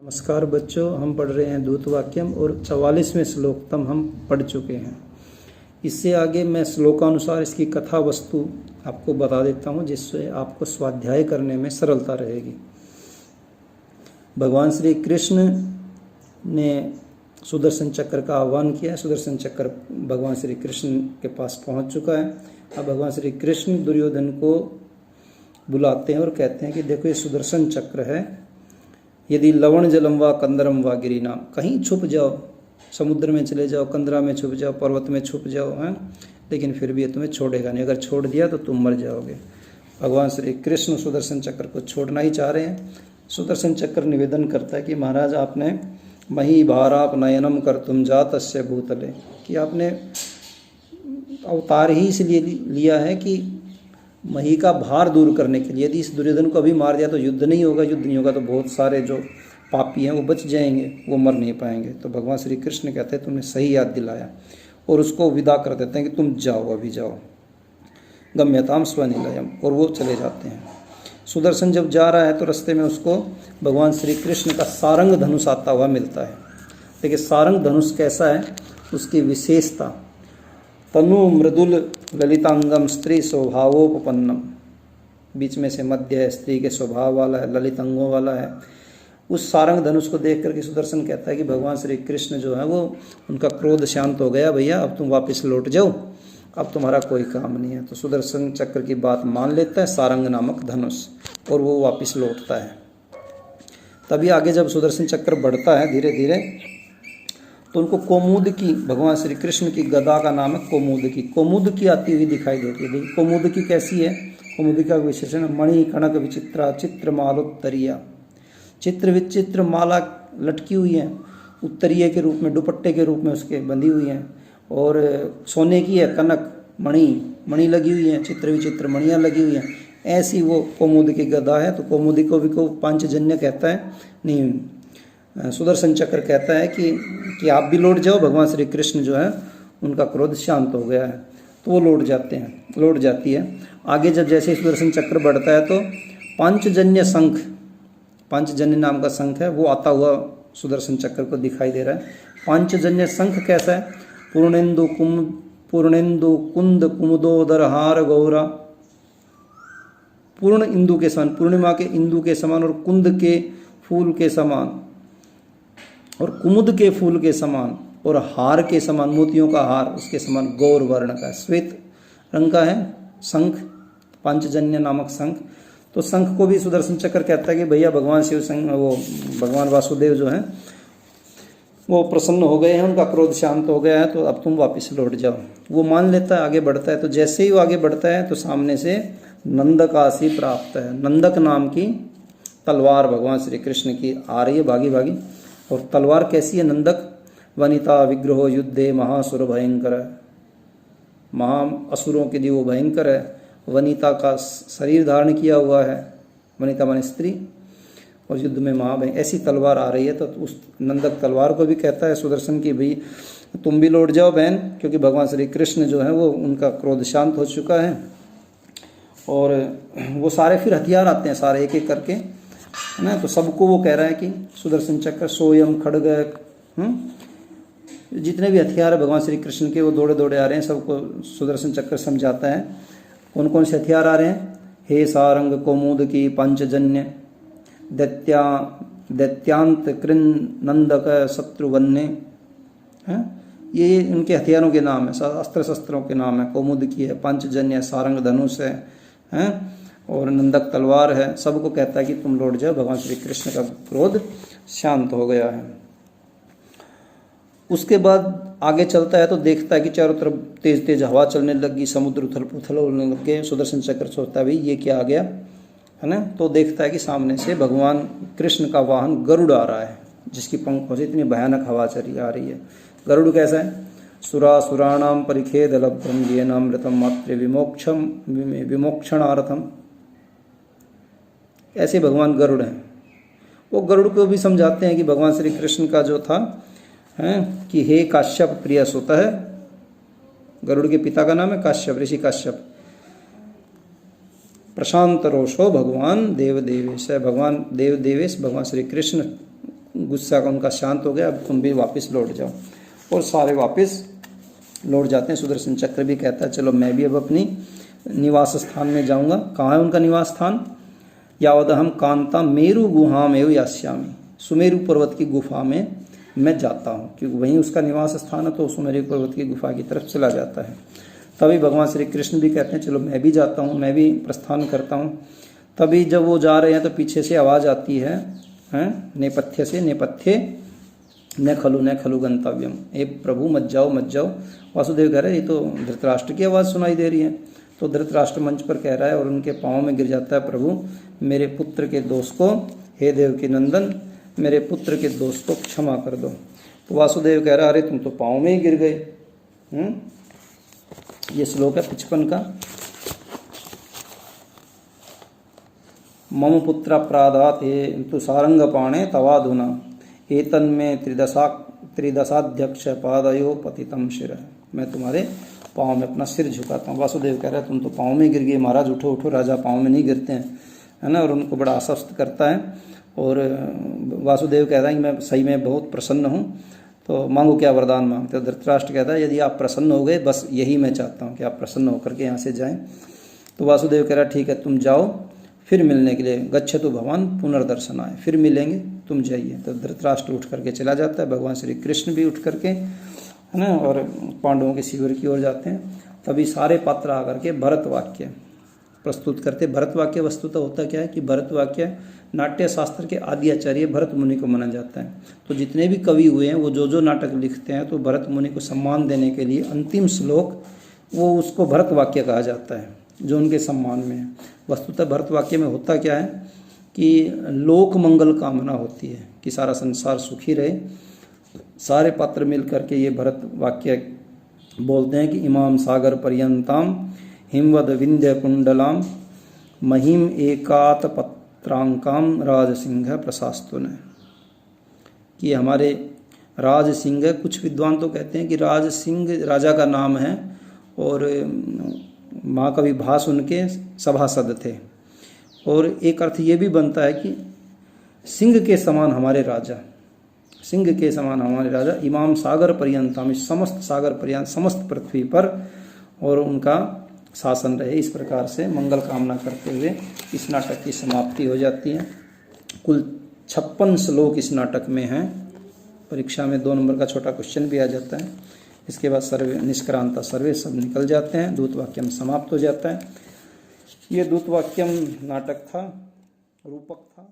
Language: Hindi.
नमस्कार बच्चों, हम पढ़ रहे हैं दूत वाक्यम और 44वें श्लोक तक हम पढ़ चुके हैं। इससे आगे मैं श्लोकानुसार इसकी कथा वस्तु आपको बता देता हूँ, जिससे आपको स्वाध्याय करने में सरलता रहेगी। भगवान श्री कृष्ण ने सुदर्शन चक्र का आह्वान किया है। सुदर्शन चक्र भगवान श्री कृष्ण के पास पहुँच चुका है। अब भगवान श्री कृष्ण दुर्योधन को बुलाते हैं और कहते हैं कि देखो, ये सुदर्शन चक्र है। यदि लवण जलम व कंदरम व गिरिना, कहीं छुप जाओ, समुद्र में चले जाओ, कंदरा में छुप जाओ, पर्वत में छुप जाओ, हैं, लेकिन फिर भी ये तुम्हें छोड़ेगा नहीं। अगर छोड़ दिया तो तुम मर जाओगे। भगवान श्री कृष्ण सुदर्शन चक्र को छोड़ना ही चाह रहे हैं। सुदर्शन चक्र निवेदन करता है कि महाराज, आपने मही भाराप नयनम कर तुम जातस्य भूतले, कि आपने अवतार ही इसलिए लिया है कि मही का भार दूर करने के लिए। यदि इस दुर्योधन को अभी मार दिया तो युद्ध नहीं होगा, युद्ध नहीं होगा तो बहुत सारे जो पापी हैं वो बच जाएंगे, वो मर नहीं पाएंगे। तो भगवान श्री कृष्ण कहते हैं तुमने सही याद दिलाया, और उसको विदा कर देते हैं कि तुम जाओ, अभी जाओ। गम्यताम स्वनिलयम, और वो चले जाते हैं। सुदर्शन जब जा रहा है तो रास्ते में उसको भगवान श्री कृष्ण का सारंग धनुष आता हुआ मिलता है। देखिए सारंग धनुष कैसा है, उसकी विशेषता, तनु मृदुल ललितांगम स्त्री स्वभावोपन्नम, बीच में से मध्य है, स्त्री के स्वभाव वाला है, ललित अंगों वाला है। उस सारंग धनुष को देख करके सुदर्शन कहता है कि भगवान श्री कृष्ण जो है वो, उनका क्रोध शांत हो गया, भैया अब तुम वापस लौट जाओ, अब तुम्हारा कोई काम नहीं है। तो सुदर्शन चक्र की बात मान लेता है सारंग नामक धनुष, और वो वापस लौटता है। तभी आगे जब सुदर्शन चक्र बढ़ता है धीरे धीरे, तो उनको कौमुदकी, भगवान श्री कृष्ण की गदा का नाम है कौमुदकी, कौमुदकी आती हुई दिखाई देती है। देखिए कौमुदकी कैसी है, कौमुदकी का विशेषण मणि कणक विचित्रा चित्र मालोत्तरिया, चित्र विचित्र माला लटकी हुई है, उत्तरीय के रूप में, दुपट्टे के रूप में उसके बंधी हुई हैं, और सोने की है, कनक मणि लगी हुई है, चित्र विचित्र मणियाँ लगी हुई हैं। ऐसी वो कौमुदकी गदा है। तो कौमुदकी को भी पांचजन्य कहता है, नहीं, सुदर्शन चक्र कहता है कि आप भी लौट जाओ, भगवान श्री कृष्ण जो है उनका क्रोध शांत हो गया है। तो वो लौट जाती है। आगे जब जैसे सुदर्शन चक्र बढ़ता है तो पांचजन्य शंख, पांचजन्य नाम का शंख है, वो आता हुआ सुदर्शन चक्र को दिखाई दे रहा है। पांचजन्य शंख कैसा है, पूर्णेन्दु कुंद कुमुदोदर हार गौरा, पूर्ण इंदु के समान, पूर्णिमा के इंदु के समान, और कुंद के फूल के समान, और कुमुद के फूल के समान, और हार के समान, मोतियों का हार उसके समान, गौर वर्ण का, श्वेत रंग का है शंख, पांचजन्य नामक शंख। तो शंख को भी सुदर्शन चक्र कहता है कि भैया भगवान शिव वो भगवान वासुदेव जो हैं वो प्रसन्न हो गए हैं, उनका क्रोध शांत हो गया है, तो अब तुम वापस लौट जाओ। वो मान लेता है, आगे बढ़ता है। तो जैसे ही वो आगे बढ़ता है तो सामने से नंदकासी प्राप्त है। नंदक नाम की तलवार भगवान श्री कृष्ण की आ रही है भागी भागी। और तलवार कैसी है, नंदक, वनिता विग्रहो युद्धे महासुर भयंकर है, महा असुरों के लिए वो भयंकर है। वनिता का शरीर धारण किया हुआ है, वनिता माने स्त्री, और युद्ध में महाभयंकर, ऐसी तलवार आ रही है। तो उस नंदक तलवार को भी कहता है सुदर्शन की, भाई तुम भी लौट जाओ बहन, क्योंकि भगवान श्री कृष्ण जो है वो, उनका क्रोध शांत हो चुका है। और वो सारे फिर हथियार आते हैं, सारे एक एक करके, है ना। तो सबको वो कह रहा है कि सुदर्शन चक्र, सोयम, खड़ग, जितने भी हथियार है भगवान श्री कृष्ण के, वो दौड़े दौड़े आ रहे हैं। सबको सुदर्शन चक्र समझाता है कौन कौन से हथियार आ रहे हैं। हे सारंग कौमुदकी पंचजन्य दैत्यांत कृन नंदक शत्रुवन्य, हैं, ये उनके हथियारों के नाम है, अस्त्र शस्त्रों के नाम है। कौमुदकी है, पंचजन्य सारंग धनुष है, हैं, और नंदक तलवार है। सबको कहता है कि तुम लौट जाओ, भगवान श्री कृष्ण का क्रोध शांत हो गया है। उसके बाद आगे चलता है तो देखता है कि चारों तरफ तेज तेज हवा चलने लगी, समुद्र उथल पुथल होने लग गए। सुदर्शन चक्र सोचता है भाई ये क्या आ गया, है ना। तो देखता है कि सामने से भगवान कृष्ण का वाहन गरुड़ आ रहा है, जिसकी पंखों से इतनी भयानक हवा चली आ रही है। गरुड़ कैसा है, सुरासुराणाम परिखेद लब्धम येन अमृतम मात्र विमोक्षणार्थम, ऐसे भगवान गरुड़ हैं। वो गरुड़ को भी समझाते हैं कि भगवान श्री कृष्ण का जो था, हैं, कि हे काश्यप प्रिय सुत है, गरुड़ के पिता का नाम है काश्यप, ऋषि काश्यप। प्रशांत रोषो भगवान देव देवेश है, भगवान देव देवेश भगवान श्री कृष्ण गुस्सा का उनका शांत हो गया, अब तुम भी वापस लौट जाओ। और सारे वापस लौट जाते हैं। सुदर्शन चक्र भी कहता है चलो मैं भी अब अपनी निवास स्थान में जाऊंगा। कहाँ है उनका निवास स्थान? यावदहम कांता मेरु गुहाम एव यास्यामि, सुमेरु पर्वत की गुफा में मैं जाता हूँ, क्योंकि वहीं उसका निवास स्थान है, तो सुमेरु पर्वत की गुफा की तरफ चला जाता है। तभी भगवान श्री कृष्ण भी कहते हैं चलो मैं भी जाता हूँ, मैं भी प्रस्थान करता हूँ। तभी जब वो जा रहे हैं तो पीछे से आवाज़ आती है, नेपथ्य से, नेपथ्य न खलु गंतव्यम, हे प्रभु मत जाओ मत जाओ। वासुदेव कह रहे ये तो धृतराष्ट्र की आवाज़ सुनाई दे रही है। तो धृतराष्ट्र मंच पर कह रहा है और उनके पाँव में गिर जाता है, प्रभु मेरे पुत्र के दोष को, हे देव के नंदन मेरे पुत्र के दोष को क्षमा कर दो। तो वासुदेव कह रहा अरे तुम तो पाँव में ही गिर गए। ये श्लोक है 55 का। मम पुत्र प्रादात हे तु सारंग पाणे तवाधुना एतन्मे त्रिदशाध्यक्ष पादयो पतितम शिर, मैं तुम्हारे पाँव में अपना सिर झुकाता हूँ। वासुदेव कह रहा है तुम तो पाँव में गिर गए महाराज, उठो उठो, राजा पाँव में नहीं गिरते हैं, है ना। और उनको बड़ा आश्वस्त करता है। और वासुदेव कहता है कि मैं सही में बहुत प्रसन्न हूँ, तो मांगो क्या वरदान मांगते हो। धृतराष्ट्र कहता है यदि आप प्रसन्न हो गए, बस यही मैं चाहता हूँ कि आप प्रसन्न होकर के यहाँ से जाएं। तो वासुदेव कह रहा है ठीक है तुम जाओ, फिर मिलने के लिए गच्छतु भवान पुनर्दर्शनाय, फिर मिलेंगे, तुम जाइए। तो धृतराष्ट्र उठ करके चला जाता है। भगवान श्री कृष्ण भी उठ करके, है ना, और पांडवों के शिविर की ओर जाते हैं। तभी सारे पात्र आकर के भरत वाक्य प्रस्तुत करते। भरत वाक्य वस्तुतः होता क्या है कि भरत वाक्य नाट्य शास्त्र के आदि आचार्य भरत मुनि को माना जाता है। तो जितने भी कवि हुए हैं वो जो नाटक लिखते हैं, तो भरत मुनि को सम्मान देने के लिए अंतिम श्लोक वो उसको भरत वाक्य कहा जाता है, जो उनके सम्मान में है। वस्तुतः भरत वाक्य में होता क्या है कि लोक मंगल कामना होती है कि सारा संसार सुखी रहे। सारे पात्र मिल करके ये भरत वाक्य बोलते हैं कि इमाम सागर पर्यंताम हिमवद विंध्य कुंडलाम महिम एकात पत्रांकाम राजसिंह प्रशास्तुन, कि हमारे राजसिंह, कुछ विद्वान तो कहते हैं कि राजसिंह राजा का नाम है और महाकवि भास उनके सभासद थे। और एक अर्थ ये भी बनता है कि सिंह के समान हमारे राजा, सिंह के समान हमारे राजा इमाम सागर पर्यंतम, समस्त सागर पर्यंत, समस्त पृथ्वी पर और उनका शासन रहे। इस प्रकार से मंगल कामना करते हुए इस नाटक की समाप्ति हो जाती है। कुल 56 श्लोक इस नाटक में हैं। परीक्षा में 2 नंबर का छोटा क्वेश्चन भी आ जाता है। इसके बाद सर्वे निष्क्रांता सर्वे सब निकल जाते हैं, दूतवाक्यम समाप्त हो जाता है। ये दूतवाक्यम नाटक था, रूपक था।